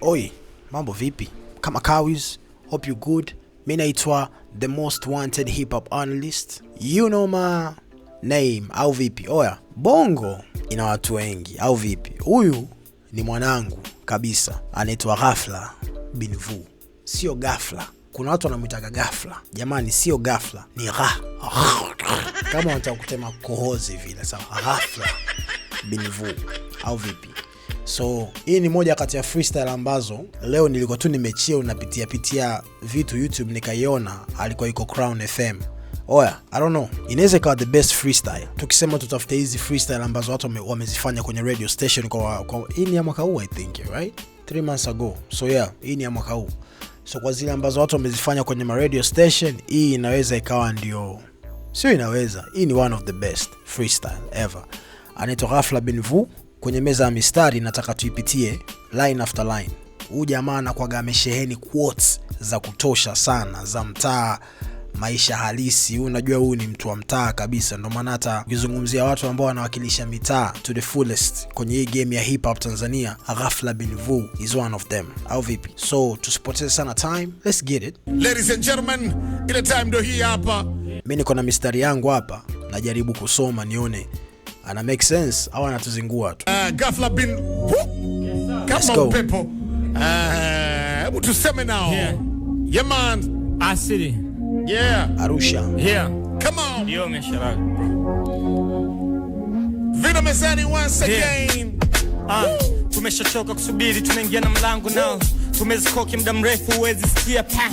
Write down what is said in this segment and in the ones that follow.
Oi, mambo vipi? Kama kawis, hope you good. Mimi naitwa the most wanted hip hop analyst. You know my name, au vipi? Oya, Bongo ina watu wengi, au vipi? Huyu ni mwanangu kabisa, anaitwa Ghafla bin Vu. Sio Ghafla. Kuna watu wanamuitaga Ghafla. Jamani, sio Ghafla, ni Gha. Kama unataka kutema kohozi vile, sawa? Ghafla bin Vu, au vipi? So, hii ni moja kati ya freestyle ambazo leo nilikuwa tu nimechill unapitia vitu YouTube nikaiona alikuwa iko Crown FM. Oya, I don't know. Inaweza kuwa the best freestyle. Tukisema tutafute hizi freestyle ambazo watu wamezifanya kwenye radio station kwa hii ni ya mwaka huu I think, right? 3 months ago. So yeah, hii ni ya mwaka huu. So kwa zile ambazo watu wamezifanya kwenye radio station, hii inaweza ikawa ndio. Sio inaweza. Hii ni one of the best freestyle ever. Anaitwa Ghafla bin Vu. Kwenye meza ya mistari nataka tuipitie line after line. Huyu jamaa anakuwa amesheheni quotes za kutosha sana za mtaa, maisha halisi. Unajua huyu ni mtu wa mtaa kabisa, ndio maana hata ukizungumzia watu ambao wanawakilisha mitaa to the fullest kwenye hii game ya hip hop Tanzania, Ghafla bin Vu is one of them. Au vipi? So tusipoteze sana time, let's get it. Ladies and gentlemen, ile time ndio hii hapa. Mimi niko na mistari yangu hapa, najaribu kusoma nione ana make sense au anatuzingua tu. Ghafla bin Vu. Kama upepo. Hebu tuseme now. Yeah man, Asili. Yeah. Arusha. Yeah. Come on. Yo meshara. Vina mezani once again. Tumeshachoka kusubiri, tunaingia na mlango nao. Tumezikoki muda mrefu huwezi sikia pa.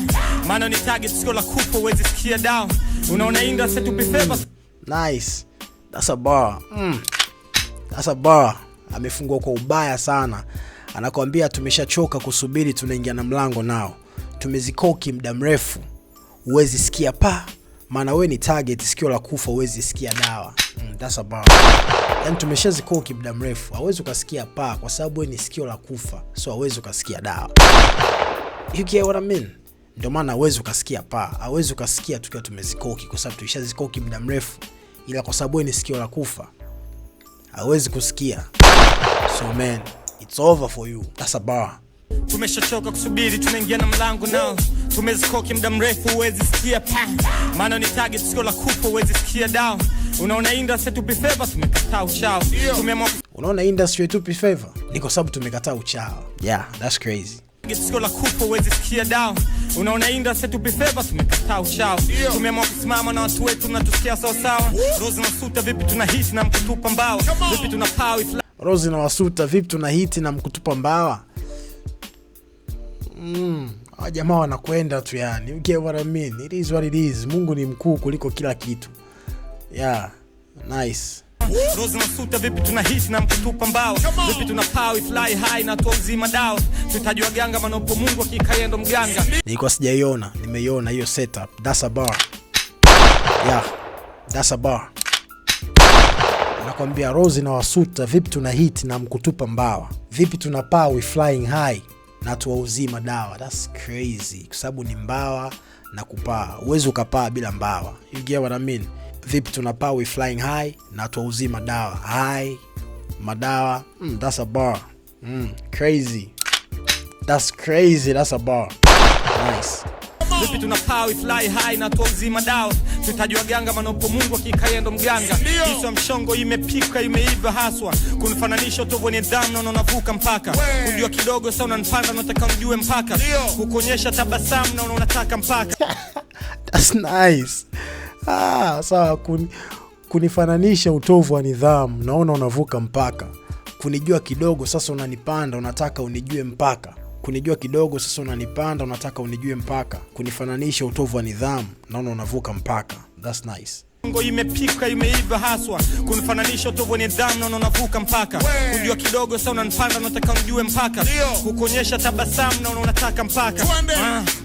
Maana ni target sio la kufa huwezi sikia down. Unaona inda set up favor. Nice. That's a bar. That's a bar. Amefungwa kwa ubaya sana. Anakuambia tumeshachoka kusubiri, tunaingia na mlango nao. Tumezikoki muda mrefu huwezi sikia pa. Maana wewe ni target sikio la kufa huwezi sikia dawa. That's a bar. Yani tumeshazikoki muda mrefu hauwezi ukasikia pa kwa sababu wewe ni sikio la kufa, so hauwezi ukasikia dawa. You get what I mean? Ndio maana hauwezi ukasikia pa, hauwezi ukasikia tukiwa tumezikoki kwa sababu tulishazikoki muda mrefu. Ila kwa sababu ni sikio la kufa hawezi kusikia. So man, it's over for you. That's a bar. Tumeshachoka kusubiri, tunaingia na mlango nao. Tumezikoki muda mrefu huwezi sikia pa. Maana ni target sio la kufa huwezi sikia down. Unaona industry tupi favor, tumekataa uchao. Unaona industry tupi favor? Ni kwa sababu tumekataa uchao. Yeah, that's crazy. Siko la kufa huwezi sikia down. Unaona industry tupi favor, tumekataa uchao. Tumeamua kusimama na watu wetu na tusikia sawa sawa. Rose na Wasuta vipi tuna hit na mkutupa mbawa. Vipi tuna power. Rose na Wasuta vipi tuna hit na mkutupa mbawa. Hawa jamaa wanakwenda tu yani. You get what I mean? It is what it is. Mungu ni mkuu kuliko kila kitu. Yeah, nice. Rose na Wasuta vipi tuna hit na mkutupa mbao. Vipi tuna power fly high na tuozima dao. Tutajua ganga manopo Mungu akikaye ndo mganga. Nilikuwa sijaiona, nimeiona hiyo setup. That's a bar. Yeah, that's a bar. Nakwambia Rose na Wasuta vipi tuna hit na mkutupa mbawa. Vipi tuna power flying high na tuozima dawa. That's crazy. Kwa sababu ni mbawa na kupaa. Uwezo ukapaa bila mbawa. You get what I mean? Vipi tunapaa we flying high na tuuzima dawa. High madawa. That's a bar. Crazy. That's crazy. That's a bar. Nice. Vipi tunapaa we fly high na tuuzima dawa. Tutajua ganga manopo Mungu akikaye ndo mganga. Hizo mshongo imepika imeiva haswa. Kunifananisha utovu ni damu na unavuka mpaka. Kujua kidogo sana unanipanda unataka unijue mpaka. Kukuonyesha tabasamu na unataka mpaka. That's nice. Sawa, kunifananisha utovu wa nidhamu naona unavuka mpaka. Kunijua kidogo sasa unanipanda unataka unijue mpaka. Kunijua kidogo sasa unanipanda unataka unijue mpaka. Kunifananisha utovu wa nidhamu naona unavuka mpaka. That's nice. Ngo imepika imeiva haswa. Kunifananisha utovu ni damu na unavuka mpaka. Kujua kidogo sasa unanipanda unataka unijue mpaka. Kukuonyesha tabasamu na unataka mpaka.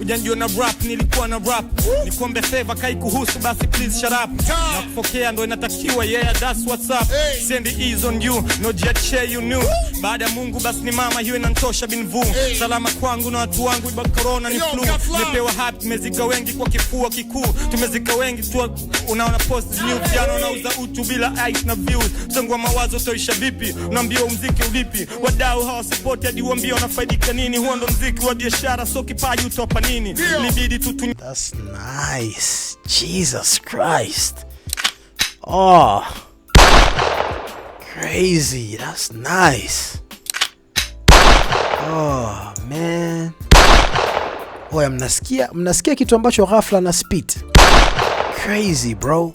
Ujanijua na rap nilikuwa na rap. Nikombe favor kai kuhusu basi please shut up. Na kupokea ndo inatakiwa yeah that's what's up. Send it ease on you no jet you knew. Baada ya Mungu basi ni mama hiyo inantosha bin Vu. Salama kwangu na watu wangu iba corona ni flu. Nipewa hype tumezika wengi kwa kifua kikuu. Tumezika wengi tu unaona post post new piano nauza utu bila ice na views. Msongo wa mawazo toisha vipi? Unaambia muziki ulipi? Wadau hawa support hadi uambie wanafaidika nini? Huo ndo muziki wa biashara, so kipaji utopa nini? Libidi tu. That's nice. Jesus Christ. Oh. Crazy. That's nice. Oh man. Oya, mnasikia kitu ambacho ghafla na spit. Crazy bro.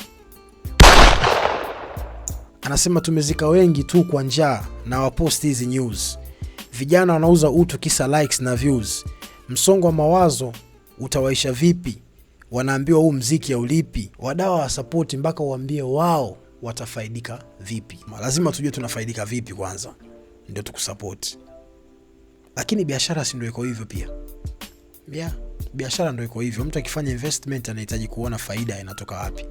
Anasema tumezika wengi tu kwa njaa na wapost hizi news. Vijana wanauza utu kisa likes na views. Msongo wa mawazo utawaisha vipi? Wanaambiwa huu mziki haulipi. Wadau wa support mpaka uambie wao watafaidika vipi. Lazima tujue tunafaidika vipi kwanza ndio tukusupport. Lakini biashara si ndio iko hivyo pia. Biashara ndio iko hivyo. Mtu akifanya investment anahitaji kuona faida inatoka wapi.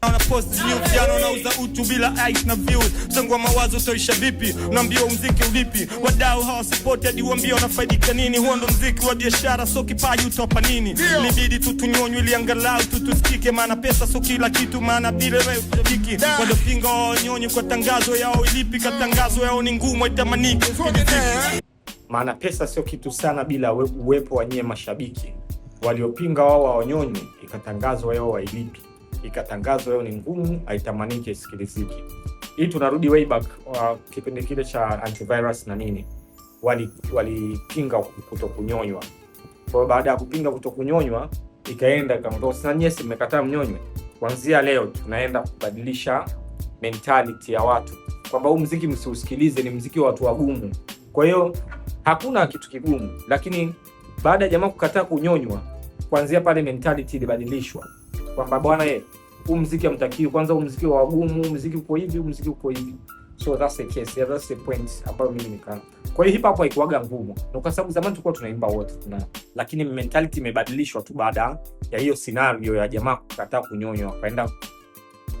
Una post new piano nauza utu bila ice na views. Msongo wa mawazo toisha vipi? Unaambia muziki ulipi? Wadau hawa support hadi uambie wanafaidika nini? Huo ndo muziki wa biashara, so kipaji utopa nini? Libidi tu tunyonywe ili angalau tusikike, maana pesa so kila kitu, maana bila wewe utabiki. Wadopinga wanyonye kwa tangazo yao ilipi? Katangazo yao ni ngumu itamaniki. Maana pesa sio kitu sana bila uwepo wa nyie mashabiki. Waliopinga wao wanyonye, ikatangazwa yao wailipi. Ikatangazwa yao ni ngumu, haitamaniki isikiliziki. Hii tunarudi way back kipindi kile cha antivirus na nini. Walipinga kutokunyonywa. Kwa baada ya kupinga kutokunyonywa, ikaenda kama sasa nyie mmekataa mnyonywe. Kuanzia leo tunaenda kubadilisha mentality ya watu. Kwamba huu muziki msiusikilize, ni muziki wa watu wagumu. Kwa hiyo hakuna kitu kigumu, lakini baada ya jamaa kukataa kunyonywa, kuanzia pale mentality ilibadilishwa. Kwamba bwana huu muziki hamtakiwi, kwanza huu muziki wa wagumu, muziki uko hivi, huu muziki uko hivi. So that's the case, that's the point ambayo mimi nikaa. Kwa hiyo hip hop haikuaga ngumu. Na kwa sababu zamani tulikuwa tunaimba wote lakini mentality imebadilishwa tu baada ya hiyo scenario ya jamaa kukataa kunyonywa kaenda.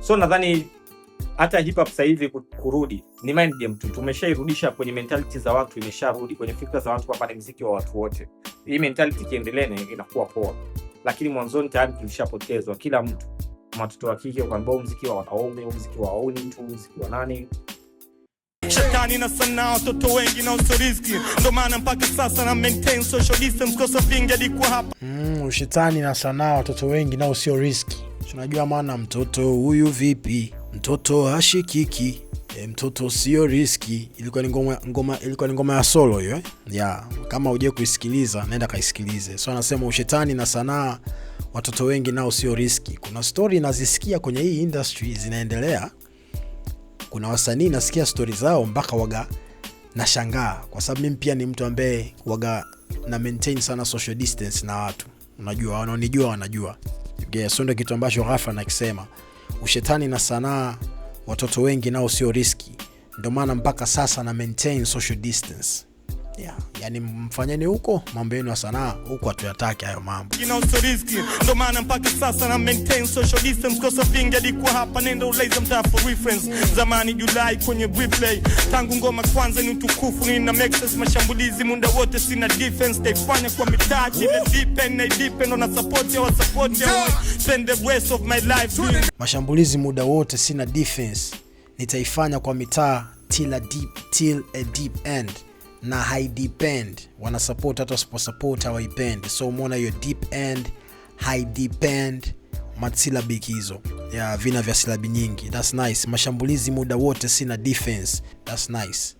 So nadhani hata hip hop sasa hivi kurudi ni mind game tu. Tumeshairudisha kwenye mentality za watu, imesharudi kwenye fikra za watu kwamba ni muziki wa watu wote. Hii mentality kiendelea inakuwa poa. Lakini mwanzoni tayari tulishapotezwa kila mtu. Watoto wa kike kwamba muziki wa wanaume, muziki wa wauni tu, muziki wa nani. Shetani na sanaa watoto wengi na usoriski. Ndio maana mpaka sasa na maintain social distance kosa vingi hadi kwa hapa. Shetani na sanaa watoto wengi na usio riski. Tunajua maana mtoto huyu vipi? Mtoto hashikiki. Mtoto sio riski. Ilikuwa ni ngoma ya solo hiyo. Kama huje kuisikiliza nenda kaisikilize. So anasema ushetani na sanaa watoto wengi nao sio riski. Kuna story nazisikia kwenye hii industry zinaendelea. Kuna wasanii nasikia story zao mpaka waga nashangaa, kwa sababu mimi pia ni mtu ambaye waga na maintain sana social distance na watu. Unajua wanaonijua wanajua. So ndio kitu ambacho Rafa anakisema. Ushetani na sanaa watoto wengi nao sio riski. Ndio maana mpaka sasa na maintain social distance. Yani mfanyeni huko mambo yenu ya sanaa, huko hatuyataki hayo mambo. Ndio maana mpaka sasa na maintain social distance kosa vingi hadi kwa hapa nenda ulaiza mtaa for reference. Zamani Julai kwenye replay. Tangu ngoma kwanza ni utukufu, nina mexes mashambulizi muda wote sina defense. Taifanya kwa mitaji ile depend on support ya support ya spend the rest of my life doing. Mashambulizi muda wote sina defense. Nitaifanya kwa mitaa till a deep end. Na high depend wana support hata usipo support hawaipendi. So umeona hiyo deep end, high depend, matsilabi hizo vina vya silabi nyingi. That's nice. Mashambulizi muda wote sina defense. That's nice.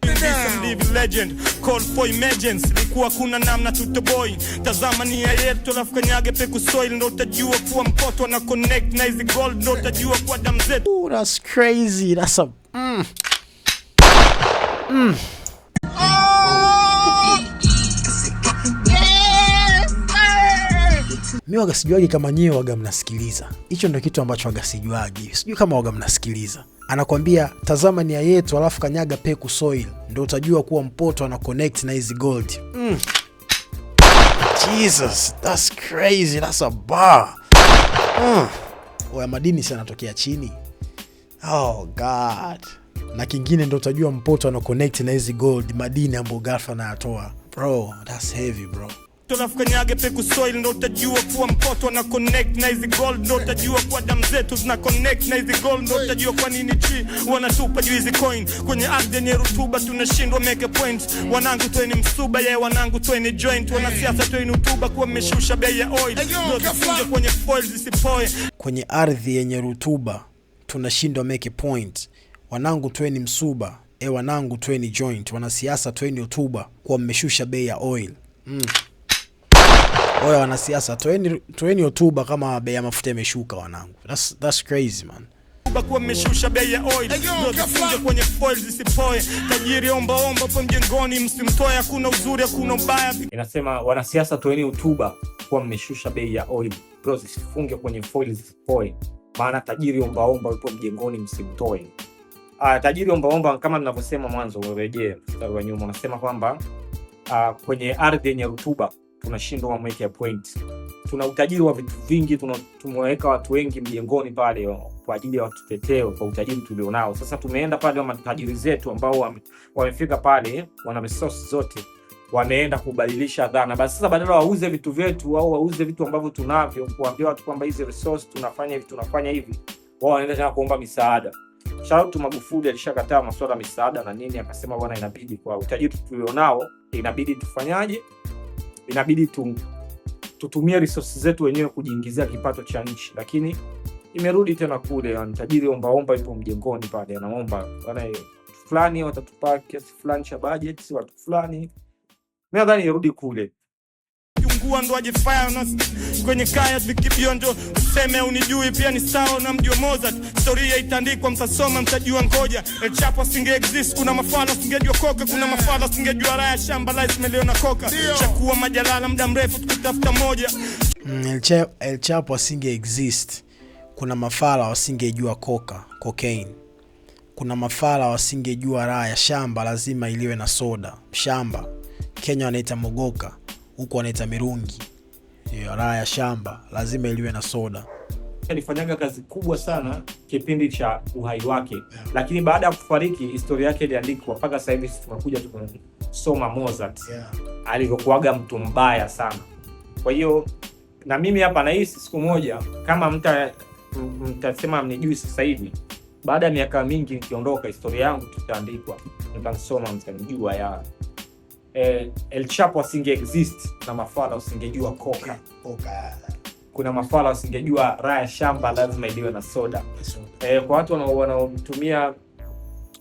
Legend call for emergency. Likuwa kuna namna tutoboy. Tazama ni yetu rafukanyage peku soil ndo utajua kuwa mpoto na connect na hizi gold ndo utajua kuwa damu zetu. That's crazy. That's a Mimi waga sijuagi kama nyewe waga mnasikiliza. Hicho ndio kitu ambacho waga sijuagi. Sijui kama waga mnasikiliza. Anakuambia tazama nia yetu alafu kanyaga peku soil ndio utajua kuwa mpoto ana connect na hizi gold. Jesus, that's crazy. That's a bar. Oya madini sana yanatokea chini. Oh god. Na kingine ndio utajua mpoto ana connect na hizi gold, madini ambayo Gafa anatoa. Bro, that's heavy bro. Tunafukanyage peku soil ndo utajua kuwa mpoto na connect na hizi gold ndo utajua kuwa damu zetu zina connect na hizi gold ndo utajua kwa nini tree wanatupa juu hizi coin kwenye ardhi yenye rutuba tunashindwa make a point. Wanangu tweni msuba yeah wanangu tweni joint wanasiasa tweni utuba kuwa mmeshusha bei ya oil ndo tufunge kwenye foil zisipoe. Kwenye ardhi yenye rutuba tunashindwa make a point. Wanangu tweni msuba wanangu tweni joint wanasiasa tweni utuba kuwa mmeshusha bei ya oil. Oya wanasiasa toeni hotuba kama bei ya mafuta imeshuka wanangu. That's crazy man. Kuwa mmeshusha bei ya oil ndio tufunge kwenye foil zisipoe. Tajiri omba kwa mjengoni msimtoe hakuna uzuri hakuna ubaya. Inasema wanasiasa toeni hotuba kuwa mmeshusha bei ya oil bro zisifunge kwenye foil zisipoe. Maana tajiri omba yupo mjengoni msimtoe. Tajiri omba kama ninavyosema mwanzo urejee mstari wa nyuma unasema kwamba kwenye ardhi yenye rutuba tunashindwa make a point. Tuna utajiri wa vitu vingi, tumeweka watu wengi mjengoni pale kwa ajili ya watutetee kwa utajiri tulionao. Sasa tumeenda pale wa matajiri zetu ambao wamefika pale wana resources zote wameenda kubadilisha dhana. Basi sasa badala wauze vitu vyetu au wauze vitu ambavyo tunavyo kuambia watu kwamba hizi resource tunafanya hivi wao wanaenda tena kuomba misaada. Shout out to Magufuli alishakataa masuala ya misaada na nini akasema bwana inabidi kwa utajiri tulionao inabidi tufanyaje? Inabidi tutumie resources zetu wenyewe kujiingizia kipato cha nchi. Lakini imerudi tena kule tajiri omba yupo mjengoni pale anaomba bwana fulani watatupa kiasi fulani cha budget watu fulani. Mimi nadhani irudi kule. Jungua ndo ajifaya na kwenye kaya vikibio ndo useme unijui pia ni sawa na mjua Mozart. Historia itandikwa mtasoma mtajua ngoja. El Chapo singe exist kuna mafala singejua koka kuna mafala singejua raya shamba life miliona koka. Chakuwa majalala muda mrefu tukitafuta moja. El Chapo singe exist kuna mafala wasingejua cocaine. Kuna mafala wasingejua raya shamba lazima iliwe na soda. Shamba Kenya wanaita mogoka huko wanaita mirungi. Hiyo raya shamba lazima iliwe na soda. Alifanyaga kazi kubwa sana kipindi cha uhai wake. Lakini baada ya kufariki historia yake iliandikwa mpaka sasa hivi tunakuja tukasoma Mozart. Alivyokuaga mtu mbaya sana. Kwa hiyo na mimi hapa nahisi siku moja kama mtasema mnijui sasa hivi baada ya miaka mingi nikiondoka historia yangu tutaandikwa mtansoma mtanijua ya El Chapo asinge exist na mafala usingejua coca. Kuna mafala usingejua raya shamba lazima iliwe na soda. Kwa watu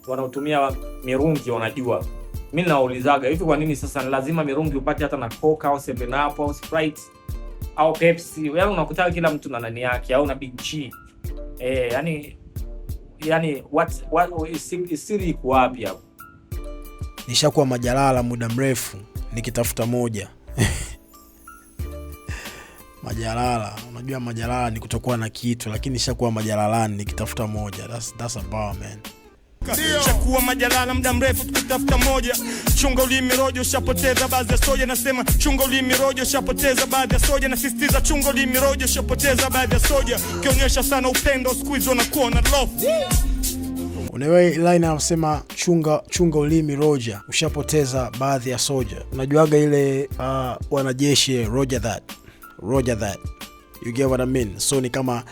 wanaotumia mirungi wanajua. Mimi naulizaga hivi kwa nini sasa lazima mirungi upate hata na coca au 7up au Sprite au Pepsi? Yaani unakutaka kila mtu na nani yake au na Big G. Yani what isiri iko wapi hapo? Nishakuwa majalala muda mrefu nikitafuta moja. Majalala, unajua majalala ni kutokuwa na kitu lakini nishakuwa majalalani nikitafuta moja. That's a bar man. Chakuwa majalala muda mrefu tukitafuta moja. Chunga ulimi rojo ushapoteza baadhi ya soja. Nasema chunga ulimi rojo ushapoteza baadhi ya soja. Nasisitiza chunga ulimi rojo ushapoteza baadhi ya soja. Kionyesha sana upendo squeeze unakuwa na love. Unewe line anasema chunga ulimi roja ushapoteza baadhi ya soja. Unajuaga ile wanajeshi roger that. You get what I mean? So ni kama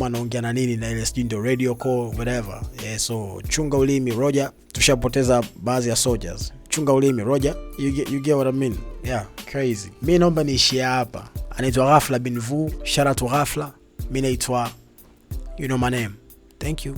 anaongea na nini na ile ndio radio call whatever. So chunga ulimi roja tushapoteza baadhi ya soldiers. Chunga ulimi roja you get what I mean? Yeah, crazy. Mimi naomba niishie hapa. Anaitwa Ghafla bin Vu. Shout out to Ghafla. Mimi naitwa you know my name. Thank you.